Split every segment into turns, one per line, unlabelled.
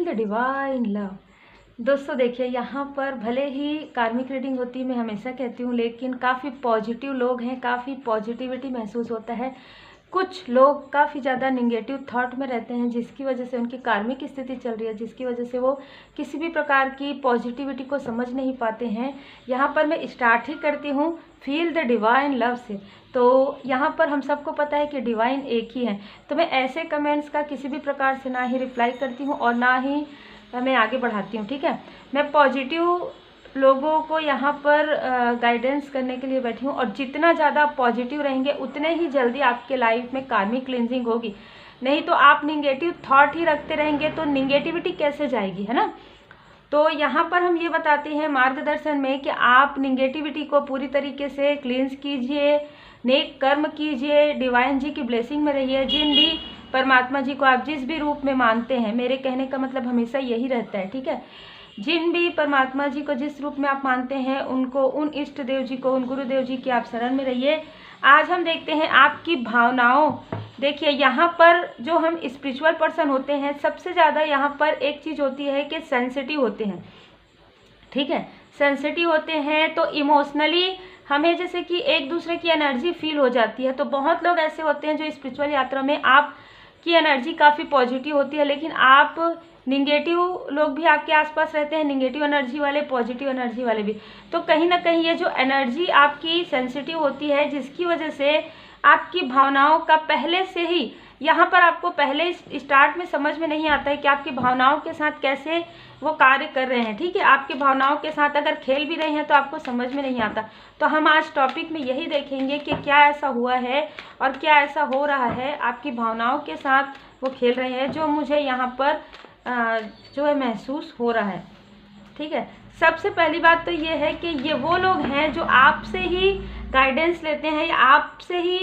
Feel the divine love. दोस्तों देखिए, यहाँ पर भले ही कार्मिक रीडिंग होती है, मैं हमेशा कहती हूँ, लेकिन काफ़ी पॉजिटिव लोग हैं, काफ़ी पॉजिटिविटी महसूस होता है। कुछ लोग काफ़ी ज़्यादा निगेटिव थॉट में रहते हैं, जिसकी वजह से उनकी कार्मिक स्थिति चल रही है, जिसकी वजह से वो किसी भी प्रकार की पॉजिटिविटी को समझ नहीं पाते हैं। यहाँ पर मैं स्टार्ट ही करती हूँ फील द डिवाइन लव से। तो यहाँ पर हम सबको पता है कि डिवाइन एक ही है, तो मैं ऐसे कमेंट्स का किसी भी प्रकार से ना ही रिप्लाई करती हूँ और ना ही मैं आगे बढ़ाती हूँ। ठीक है, मैं पॉजिटिव लोगों को यहाँ पर गाइडेंस करने के लिए बैठी हूँ, और जितना ज़्यादा पॉजिटिव रहेंगे उतने ही जल्दी आपके लाइफ में कार्मिक क्लींजिंग होगी। नहीं तो आप निगेटिव थॉट ही रखते रहेंगे तो निगेटिविटी कैसे जाएगी, है ना। तो यहाँ पर हम ये बताते हैं मार्गदर्शन में कि आप निगेटिविटी को पूरी तरीके से क्लींस कीजिए, नेक कर्म कीजिए, डिवाइन जी की ब्लेसिंग में रहिए। जिन भी परमात्मा जी को आप जिस भी रूप में मानते हैं, मेरे कहने का मतलब हमेशा यही रहता है, ठीक है। जिन भी परमात्मा जी को जिस रूप में आप मानते हैं, उनको, उन इष्ट देव जी को, उन गुरुदेव जी की आप शरण में रहिए। आज हम देखते हैं आपकी भावनाओं। देखिए, यहाँ पर जो हम स्पिरिचुअल पर्सन होते हैं, सबसे ज़्यादा यहाँ पर एक चीज़ होती है कि सेंसिटिव होते हैं, ठीक है। सेंसिटिव होते हैं तो इमोशनली हमें जैसे कि एक दूसरे की एनर्जी फील हो जाती है। तो बहुत लोग ऐसे होते हैं जो स्पिरिचुअल यात्रा में आपकी एनर्जी काफ़ी पॉजिटिव होती है, लेकिन आप निगेटिव लोग भी आपके आसपास रहते हैं, निगेटिव एनर्जी वाले, पॉजिटिव एनर्जी वाले भी। तो कहीं ना कहीं ये जो एनर्जी आपकी सेंसिटिव होती है, जिसकी वजह से आपकी भावनाओं का पहले से ही, यहाँ पर आपको पहले स्टार्ट में समझ में नहीं आता है कि आपकी भावनाओं के साथ कैसे वो कार्य कर रहे हैं, ठीक है। आपकी भावनाओं के साथ अगर खेल भी रहे हैं तो आपको समझ में नहीं आता। तो हम आज टॉपिक में यही देखेंगे कि क्या ऐसा हुआ है और क्या ऐसा हो रहा है, आपकी भावनाओं के साथ वो खेल रहे हैं, जो मुझे यहाँ पर जो है महसूस हो रहा है, ठीक है। सबसे पहली बात तो ये है कि ये वो लोग हैं जो आपसे ही गाइडेंस लेते हैं, या आपसे ही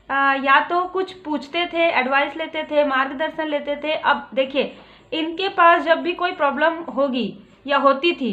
या तो कुछ पूछते थे, एडवाइस लेते थे, मार्गदर्शन लेते थे। अब देखिए, इनके पास जब भी कोई प्रॉब्लम होगी या होती थी,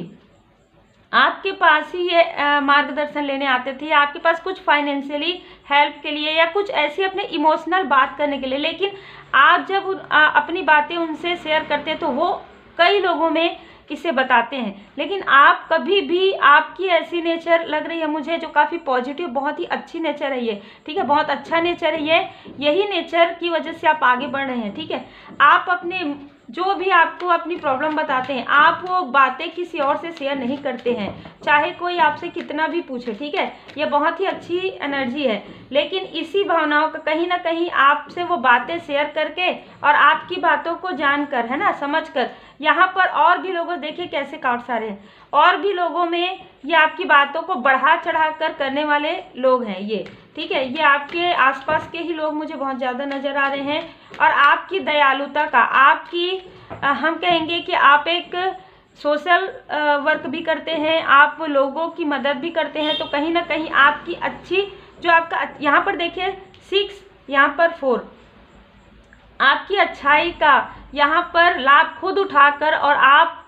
आपके पास ही ये मार्गदर्शन लेने आते थे, या आपके पास कुछ फाइनेंशियली हेल्प के लिए, या कुछ ऐसी अपने इमोशनल बात करने के लिए। लेकिन आप जब अपनी बातें उनसे शेयर करते हैं तो वो कई लोगों में इसे बताते हैं, लेकिन आप कभी भी, आपकी ऐसी नेचर लग रही है मुझे जो काफ़ी पॉजिटिव, बहुत ही अच्छी नेचर है ये, ठीक है, बहुत अच्छा नेचर है ये। यही नेचर की वजह से आप आगे बढ़ रहे हैं, ठीक है। आप अपने जो भी आपको अपनी प्रॉब्लम बताते हैं, आप वो बातें किसी और से शेयर नहीं करते हैं, चाहे कोई आपसे कितना भी पूछे, ठीक है। ये बहुत ही अच्छी एनर्जी है, लेकिन इसी भावनाओं का कहीं ना कहीं आपसे वो बातें शेयर करके और आपकी बातों को जानकर, है ना, समझकर, यहाँ पर और भी लोगों, देखिए कैसे कार्ड सारे हैं, और भी लोगों में ये आपकी बातों को बढ़ा चढ़ा कर करने वाले लोग हैं ये, ठीक है। ये आपके आसपास के ही लोग मुझे बहुत ज़्यादा नज़र आ रहे हैं। और आपकी दयालुता का, आपकी हम कहेंगे कि आप एक सोशल वर्क भी करते हैं, आप लोगों की मदद भी करते हैं। तो कहीं ना कहीं आपकी अच्छी, जो आपका यहाँ पर देखिए 6, यहाँ पर 4, आपकी अच्छाई का यहाँ पर लाभ खुद उठाकर और आप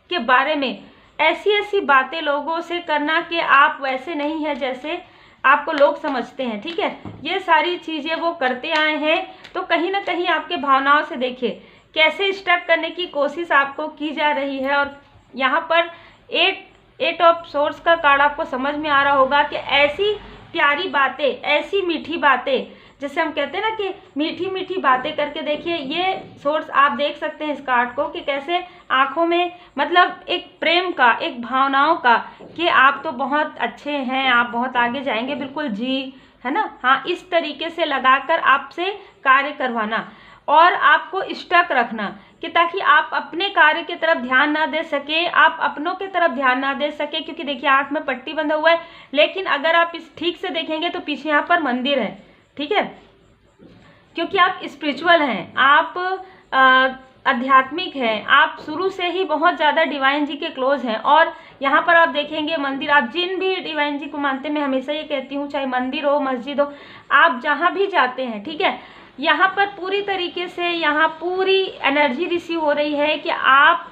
के बारे में ऐसी ऐसी बातें लोगों से करना कि आप वैसे नहीं हैं जैसे आपको लोग समझते हैं, ठीक है। ये सारी चीज़ें वो करते आए हैं। तो कहीं ना कहीं आपके भावनाओं से देखिए कैसे स्टक करने की कोशिश आपको की जा रही है। और यहाँ पर 8 ऑफ सोर्स का कार्ड आपको समझ में आ रहा होगा कि ऐसी प्यारी बातें, ऐसी मीठी बातें, जैसे हम कहते हैं ना कि मीठी मीठी बातें करके, देखिए ये सोर्स आप देख सकते हैं इस कार्ड को कि कैसे आंखों में, मतलब एक प्रेम का, एक भावनाओं का, कि आप तो बहुत अच्छे हैं, आप बहुत आगे जाएंगे, बिल्कुल जी, है ना। हाँ, इस तरीके से लगाकर आपसे कार्य करवाना और आपको स्टक रखना, कि ताकि आप अपने कार्य की तरफ ध्यान ना दे सके, आप अपनों की तरफ ध्यान ना दे सके। क्योंकि देखिए आंख में पट्टी बंधा हुआ है, लेकिन अगर आप इस ठीक से देखेंगे तो पीछे यहाँ पर मंदिर है, ठीक है। क्योंकि आप स्पिरिचुअल हैं, आप आध्यात्मिक हैं, आप शुरू से ही बहुत ज़्यादा डिवाइन जी के क्लोज हैं। और यहाँ पर आप देखेंगे मंदिर, आप जिन भी डिवाइन जी को मानते हैं, मैं हमेशा ये कहती हूँ, चाहे मंदिर हो, मस्जिद हो, आप जहाँ भी जाते हैं, ठीक है, यहाँ पर पूरी तरीके से यहाँ पूरी एनर्जी रिसीव हो रही है कि आप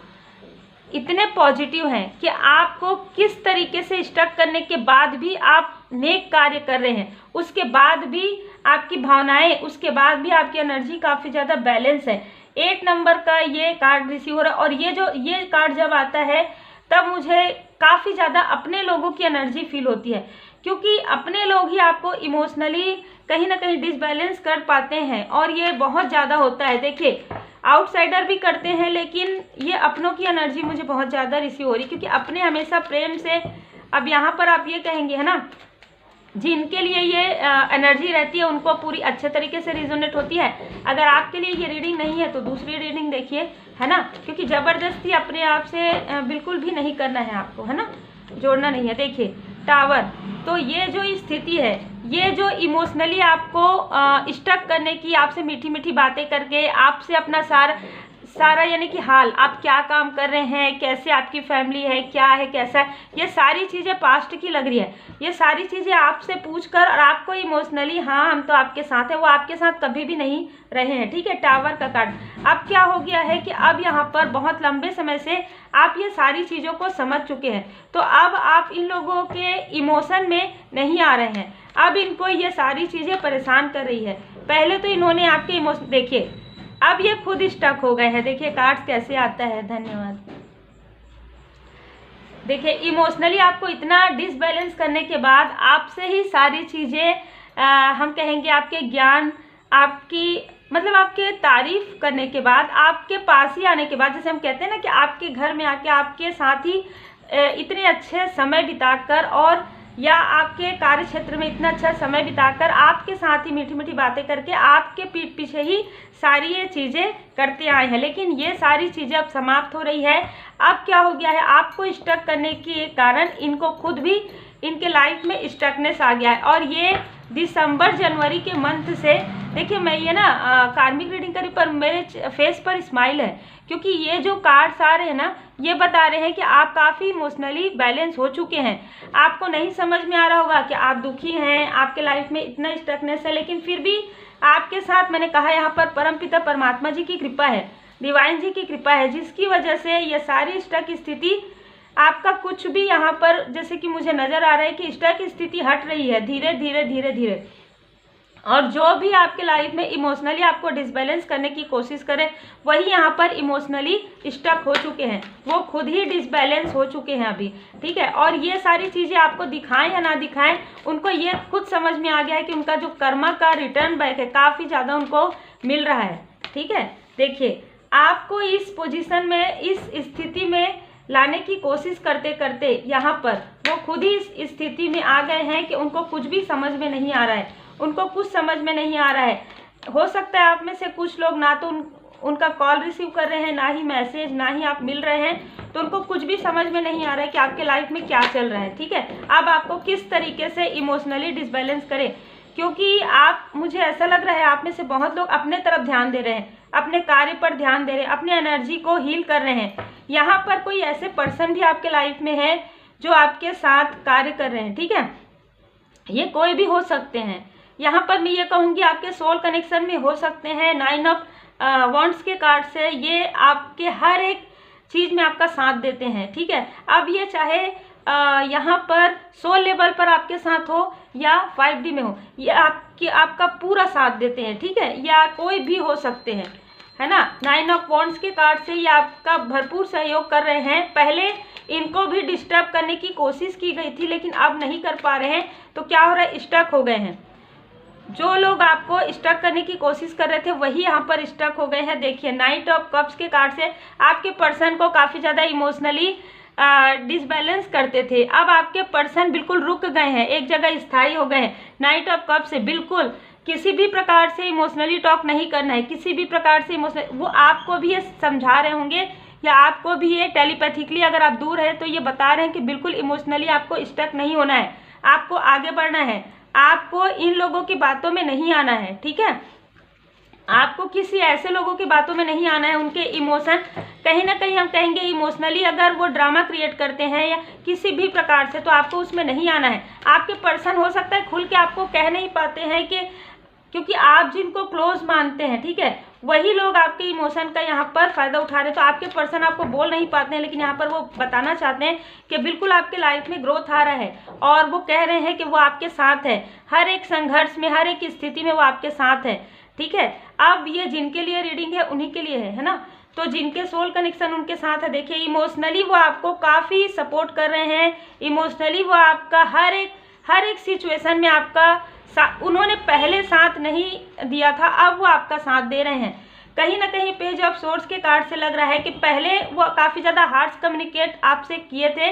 इतने पॉजिटिव हैं कि आपको किस तरीके से स्टक करने के बाद भी आप नेक कार्य कर रहे हैं, उसके बाद भी आपकी भावनाएं, उसके बाद भी आपकी एनर्जी काफ़ी ज़्यादा बैलेंस है। 8 नंबर का ये कार्ड रिसीव हो रहा है। और ये कार्ड जब आता है तब मुझे काफ़ी ज़्यादा अपने लोगों की एनर्जी फील होती है, क्योंकि अपने लोग ही आपको इमोशनली कहीं ना कहीं डिसबैलेंस कर पाते हैं, और ये बहुत ज़्यादा होता है। देखिए, आउटसाइडर भी करते हैं, लेकिन ये अपनों की एनर्जी मुझे बहुत ज़्यादा रिसीव हो रही, क्योंकि अपने हमेशा प्रेम से, अब यहाँ पर आप ये कहेंगे है ना, जिनके लिए ये एनर्जी रहती है उनको पूरी अच्छे तरीके से रिजोनेट होती है। अगर आपके लिए ये रीडिंग नहीं है तो दूसरी रीडिंग देखिए, है ना, क्योंकि ज़बरदस्ती अपने आप से बिल्कुल भी नहीं करना है आपको, है ना, जोड़ना नहीं है। देखिए टावर, तो ये जो स्थिति है, ये जो इमोशनली आपको स्टक करने की, आपसे मीठी मीठी बातें करके, आपसे अपना सारा यानी कि हाल, आप क्या काम कर रहे हैं, कैसे आपकी फैमिली है, क्या है, कैसा है, ये सारी चीज़ें पास्ट की लग रही है। ये सारी चीज़ें आपसे पूछकर और आपको इमोशनली, हाँ हम तो आपके साथ हैं, वो आपके साथ कभी भी नहीं रहे हैं। ठीक है, टावर का कार्ड। अब क्या हो गया है कि अब यहाँ पर बहुत लंबे समय से आप ये सारी चीज़ों को समझ चुके हैं, तो अब आप इन लोगों के इमोशन में नहीं आ रहे हैं। अब इनको ये सारी चीज़ें परेशान कर रही है। पहले तो इन्होंने आपके इमोशन, देखिए अब ये खुद स्टक हो गए हैं। देखिए कार्ड्स कैसे आता है, धन्यवाद। देखिए इमोशनली आपको इतना डिसबैलेंस करने के बाद आपसे ही सारी चीज़ें हम कहेंगे, आपके ज्ञान, आपकी मतलब आपके तारीफ करने के बाद, आपके पास ही आने के बाद, जैसे हम कहते हैं ना कि आपके घर में आके आपके साथ ही इतने अच्छे समय बिताकर, और या आपके कार्य क्षेत्र में इतना अच्छा समय बिताकर, आपके साथ ही मीठी मीठी बातें करके, आपके पीठ पीछे ही सारी ये चीज़ें करते आए हैं, लेकिन ये सारी चीज़ें अब समाप्त हो रही है। अब क्या हो गया है, आपको स्टक करने के कारण इनको खुद भी, इनके लाइफ में स्टकनेस आ गया है। और ये दिसंबर जनवरी के मंथ से, देखिए मैं ये ना कार्मिक रीडिंग करी पर मेरे फेस पर स्माइल है, क्योंकि ये जो कार्ड्स आ रहे हैं ना, ये बता रहे हैं कि आप काफ़ी इमोशनली बैलेंस हो चुके हैं। आपको नहीं समझ में आ रहा होगा कि आप दुखी हैं, आपके लाइफ में इतना स्टकनेस है, लेकिन फिर भी आपके साथ, मैंने कहा यहाँ पर परमपिता परमात्मा जी की कृपा है, डिवाइन जी की कृपा है, जिसकी वजह से ये सारी स्टक स्थिति, आपका कुछ भी यहाँ पर, जैसे कि मुझे नज़र आ रहा है कि स्टक स्थिति हट रही है धीरे धीरे धीरे धीरे। और जो भी आपके लाइफ में इमोशनली आपको डिसबैलेंस करने की कोशिश करें, वही यहाँ पर इमोशनली स्टक हो चुके हैं, वो खुद ही डिसबैलेंस हो चुके हैं अभी। ठीक है, और ये सारी चीज़ें आपको दिखाएं या ना दिखाएं, उनको ये खुद समझ में आ गया है कि उनका जो कर्मा का रिटर्न बैक है काफ़ी ज़्यादा उनको मिल रहा है। ठीक है, देखिए आपको इस पोजीशन में, इस स्थिति में लाने की कोशिश करते करते यहाँ पर वो खुद ही इस स्थिति में आ गए हैं कि उनको कुछ भी समझ में नहीं आ रहा है, उनको कुछ समझ में नहीं आ रहा है। हो सकता है आप में से कुछ लोग ना तो उनका कॉल रिसीव कर रहे हैं, ना ही मैसेज, ना ही आप मिल रहे हैं, तो उनको कुछ भी समझ में नहीं आ रहा है कि आपके लाइफ में क्या चल रहा है। ठीक है, अब आपको किस तरीके से इमोशनली डिसबैलेंस करें, क्योंकि आप, मुझे ऐसा लग रहा है आप में से बहुत लोग अपने तरफ ध्यान दे रहे हैं, अपने कार्य पर ध्यान दे रहे हैं, अपने एनर्जी को हील कर रहे हैं। यहाँ पर कोई ऐसे पर्सन भी आपके लाइफ में है जो आपके साथ कार्य कर रहे हैं। ठीक है, ये कोई भी हो सकते हैं। यहाँ पर मैं ये कहूँगी आपके सोल कनेक्शन में हो सकते हैं। 9 ऑफ वॉन्ड्स के कार्ड से ये आपके हर एक चीज़ में आपका साथ देते हैं। ठीक है, अब ये चाहे यहाँ पर सोल लेवल पर आपके साथ हो या 5D में हो, ये आपका पूरा साथ देते हैं। ठीक है, या कोई भी हो सकते हैं, है ना। 9 ऑफ वॉन्ड्स के कार्ड से ये आपका भरपूर सहयोग कर रहे हैं। पहले इनको भी डिस्टर्ब करने की कोशिश की गई थी, लेकिन अब नहीं कर पा रहे हैं, तो क्या हो रहा है, स्टक हो गए हैं। जो लोग आपको स्टक करने की कोशिश कर रहे थे वही यहाँ पर स्टक हो गए हैं। देखिए 9 ऑफ कप्स के कार्ड से आपके पर्सन को काफ़ी ज़्यादा इमोशनली डिसबैलेंस करते थे, अब आपके पर्सन बिल्कुल रुक गए हैं, एक जगह स्थायी हो गए हैं। 9 ऑफ कप्स से बिल्कुल किसी भी प्रकार से इमोशनली टॉक नहीं करना है, किसी भी प्रकार से इमोशनल, वो आपको भी ये समझा रहे होंगे या आपको भी ये टेलीपैथिकली, अगर आप दूर हैं तो ये बता रहे हैं कि बिल्कुल इमोशनली आपको स्टक नहीं होना है, आपको आगे बढ़ना है, आपको इन लोगों की बातों में नहीं आना है। ठीक है, आपको किसी ऐसे लोगों की बातों में नहीं आना है, उनके इमोशन कहीं ना कहीं हम कहेंगे इमोशनली अगर वो ड्रामा क्रिएट करते हैं या किसी भी प्रकार से, तो आपको उसमें नहीं आना है। आपके पर्सन हो सकता है खुल के आपको कह नहीं पाते हैं कि, क्योंकि आप जिनको क्लोज मानते हैं, ठीक है, वही लोग आपके इमोशन का यहाँ पर फ़ायदा उठा रहे हैं। तो आपके पर्सन आपको बोल नहीं पाते हैं, लेकिन यहाँ पर वो बताना चाहते हैं कि बिल्कुल आपके लाइफ में ग्रोथ आ रहा है, और वो कह रहे हैं कि वो आपके साथ है, हर एक संघर्ष में, हर एक स्थिति में वो आपके साथ है। ठीक है। अब ये जिनके लिए रीडिंग है उन्हीं के लिए है ना। तो जिनके सोल कनेक्शन उनके साथ है, देखिए इमोशनली वो आपको काफ़ी सपोर्ट कर रहे हैं, इमोशनली वो आपका हर एक सिचुएशन में आपका उन्होंने पहले साथ नहीं दिया था, अब वो आपका साथ दे रहे हैं। कहीं ना कहीं पेज ऑफ सोर्स के कार्ड से लग रहा है कि पहले वो काफ़ी ज़्यादा हार्श कम्युनिकेट आपसे किए थे,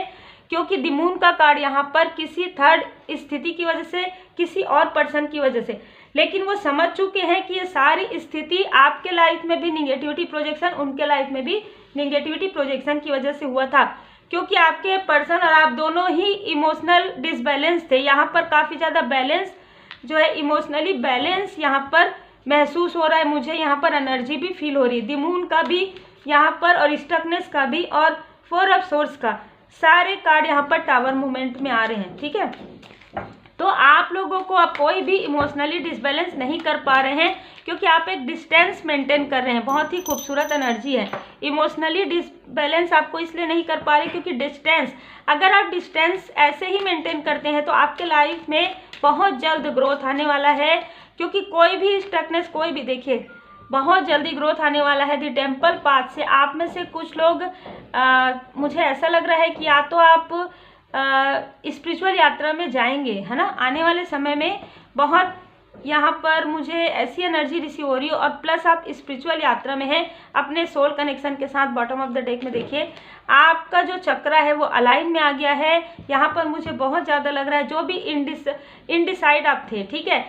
क्योंकि द मून का कार्ड यहाँ पर किसी थर्ड स्थिति की वजह से, किसी और पर्सन की वजह से, लेकिन वो समझ चुके हैं कि ये सारी स्थिति आपके लाइफ में भी निगेटिविटी प्रोजेक्शन, उनके लाइफ में भी निगेटिविटी प्रोजेक्शन की वजह से हुआ था, क्योंकि आपके पर्सन और आप दोनों ही इमोशनल डिसबैलेंस थे। यहाँ पर काफ़ी ज़्यादा बैलेंस जो है, इमोशनली बैलेंस यहाँ पर महसूस हो रहा है मुझे। यहाँ पर एनर्जी भी फील हो रही है, द मून का भी यहाँ पर, और स्टकनेस का भी, और 4 ऑफ सोर्स का, सारे कार्ड यहाँ पर टावर मूवमेंट में आ रहे हैं। ठीक है, तो आप लोगों को अब कोई भी इमोशनली डिसबैलेंस नहीं कर पा रहे हैं, क्योंकि आप एक डिस्टेंस मेंटेन कर रहे हैं। बहुत ही खूबसूरत एनर्जी है। इमोशनली डिसबैलेंस आपको इसलिए नहीं कर पा रहे क्योंकि डिस्टेंस, अगर आप डिस्टेंस ऐसे ही मेंटेन करते हैं तो आपके लाइफ में बहुत जल्द ग्रोथ आने वाला है, क्योंकि कोई भी स्टकनेस, कोई भी, देखिए बहुत जल्दी ग्रोथ आने वाला है। द टेम्पल पाथ से आप में से कुछ लोग मुझे ऐसा लग रहा है कि या तो आप स्पिरिचुअल यात्रा में जाएंगे, है ना, आने वाले समय में। बहुत यहाँ पर मुझे ऐसी एनर्जी रिसीव हो रही है, और प्लस आप स्पिरिचुअल यात्रा में हैं अपने सोल कनेक्शन के साथ। बॉटम ऑफ द डेक में देखिए आपका जो चक्रा है वो अलाइन में आ गया है। यहाँ पर मुझे बहुत ज़्यादा लग रहा है जो भी इनडिसाइड आप थे, ठीक है,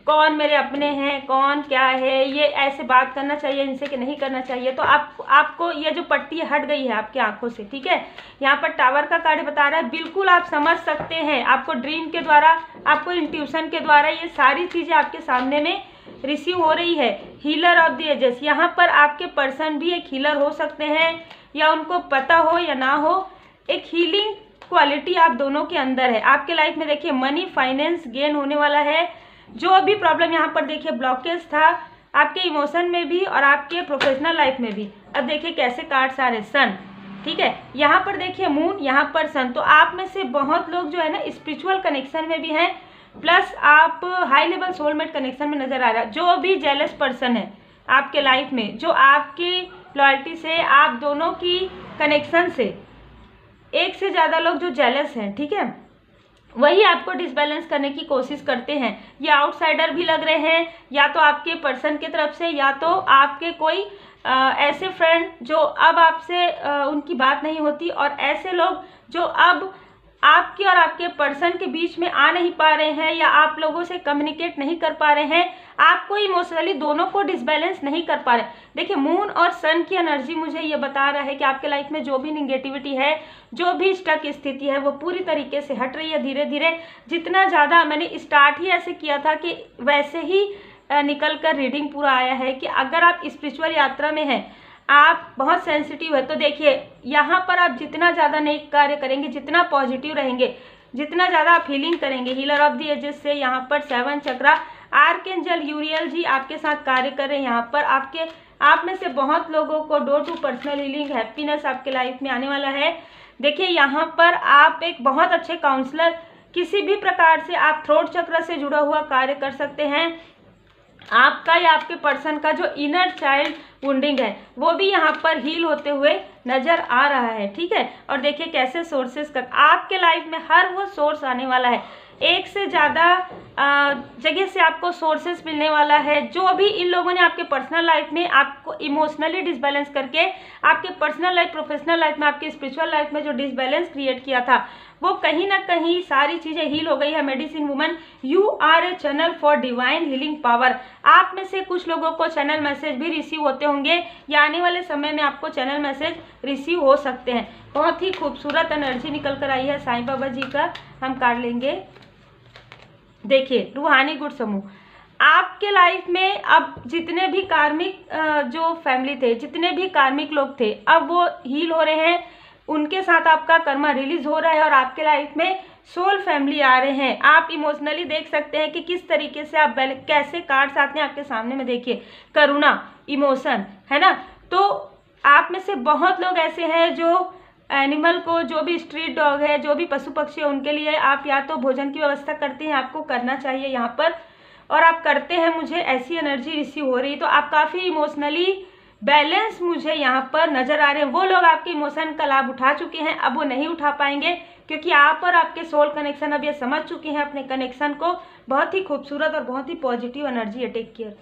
कौन मेरे अपने हैं, कौन क्या है, ये ऐसे बात करना चाहिए इनसे कि नहीं करना चाहिए, तो आपको ये जो पट्टी हट गई है आपकी आंखों से। ठीक है, यहाँ पर टावर का कार्ड बता रहा है बिल्कुल आप समझ सकते हैं, आपको ड्रीम के द्वारा, आपको इंट्यूशन के द्वारा ये सारी चीज़ें आपके सामने में रिसीव हो रही है। हीलर ऑफ द एजेस, यहाँ पर आपके पर्सन भी एक हीलर हो सकते हैं, या उनको पता हो या ना हो, एक हीलिंग क्वालिटी आप दोनों के अंदर है। आपके लाइफ में देखिए मनी फाइनेंस गेन होने वाला है। जो भी प्रॉब्लम यहाँ पर देखिए ब्लॉकेज था आपके इमोशन में भी और आपके प्रोफेशनल लाइफ में भी, अब देखिए कैसे कार्ड्स आ रहे, सन। ठीक है, यहाँ पर देखिए मून, यहाँ पर सन। तो आप में से बहुत लोग जो है ना स्पिरिचुअल कनेक्शन में भी हैं, प्लस आप हाई लेवल सोलमेट कनेक्शन में नजर आ रहा है। जो भी जेलस पर्सन है आपके लाइफ में, जो आपकी लॉयल्टी से, आप दोनों की कनेक्शन से, एक से ज़्यादा लोग जो जेलस हैं, ठीक है, वही आपको डिसबैलेंस करने की कोशिश करते हैं। ये आउटसाइडर भी लग रहे हैं, या तो आपके पर्सन की तरफ से, या तो आपके कोई ऐसे फ्रेंड जो अब आपसे उनकी बात नहीं होती, और ऐसे लोग जो अब आपके और आपके पर्सन के बीच में आ नहीं पा रहे हैं, या आप लोगों से कम्युनिकेट नहीं कर पा रहे हैं, आपको इमोशनली दोनों को डिसबैलेंस नहीं कर पा रहे। देखिए मून और सन की एनर्जी मुझे ये बता रहा है कि आपके लाइफ में जो भी निगेटिविटी है, जो भी स्टक स्थिति है, वो पूरी तरीके से हट रही है धीरे धीरे। जितना ज़्यादा मैंने स्टार्ट ही ऐसे किया था कि वैसे ही निकल कर रीडिंग पूरा आया है कि अगर आप स्पिरिचुअल यात्रा में हैं, आप बहुत सेंसिटिव है, तो देखिए यहाँ पर आप जितना ज़्यादा नेक कार्य करेंगे, जितना पॉजिटिव रहेंगे, जितना ज़्यादा आप हीलिंग करेंगे, हीलर ऑफ द एजेस से यहाँ पर 7 चक्रा, आर्कएंजल यूरियल जी आपके साथ कार्य कर रहे हैं। यहाँ पर आप में से बहुत लोगों को door to personal healing, happiness आपके लाइफ में आने वाला है। देखिए यहाँ पर आप एक बहुत अच्छे काउंसलर, किसी भी प्रकार से आप थ्रोट चक्र से जुड़ा हुआ कार्य कर सकते हैं। आपका या आपके पर्सन का जो इनर चाइल्ड वुंडिंग है वो भी यहाँ पर हील होते हुए नजर आ रहा है। ठीक है, और देखिए कैसे सोर्सेस का आपके लाइफ में हर वो सोर्स आने वाला है, एक से ज़्यादा जगह से आपको सोर्सेस मिलने वाला है। जो भी इन लोगों ने आपके पर्सनल लाइफ में आपको इमोशनली डिसबैलेंस करके आपके पर्सनल लाइफ, प्रोफेशनल लाइफ में, आपके स्पिरिचुअल लाइफ में जो डिसबैलेंस क्रिएट किया था, वो कहीं ना कहीं सारी चीज़ें हील हो गई है। Medicine woman, you are a channel for divine healing power. आप में से कुछ लोगों को चैनल मैसेज भी रिसीव होते होंगे, या आने वाले समय में आपको चैनल मैसेज रिसीव हो सकते हैं। बहुत ही खूबसूरत एनर्जी निकल कर आई है साईं बाबा जी का। हम काट लेंगे। देखिए रूहानी गुण समूह, आपके लाइफ में अब जितने भी कार्मिक जो फैमिली थे, जितने भी कार्मिक लोग थे, अब वो हील हो रहे हैं, उनके साथ आपका कर्मा रिलीज हो रहा है, और आपके लाइफ में सोल फैमिली आ रहे हैं। आप इमोशनली देख सकते हैं कि किस तरीके से आप कैसे कार्ड्स आते हैं आपके सामने में। देखिए करुणा, इमोशन, है ना। तो आप में से बहुत लोग ऐसे हैं जो एनिमल को, जो भी स्ट्रीट डॉग है, जो भी पशु पक्षी है, उनके लिए आप या तो भोजन की व्यवस्था करते हैं, आपको करना चाहिए यहाँ पर। और आप करते हैं, मुझे ऐसी एनर्जी रिसीव हो रही है। तो आप काफ़ी इमोशनली बैलेंस मुझे यहाँ पर नज़र आ रहे हैं। वो लोग आपके इमोशन का लाभ उठा चुके हैं, अब वो नहीं उठा पाएंगे, क्योंकि आप और आपके सोल कनेक्शन अब ये समझ चुके हैं अपने कनेक्शन को। बहुत ही खूबसूरत और बहुत ही पॉजिटिव एनर्जी है। Take care.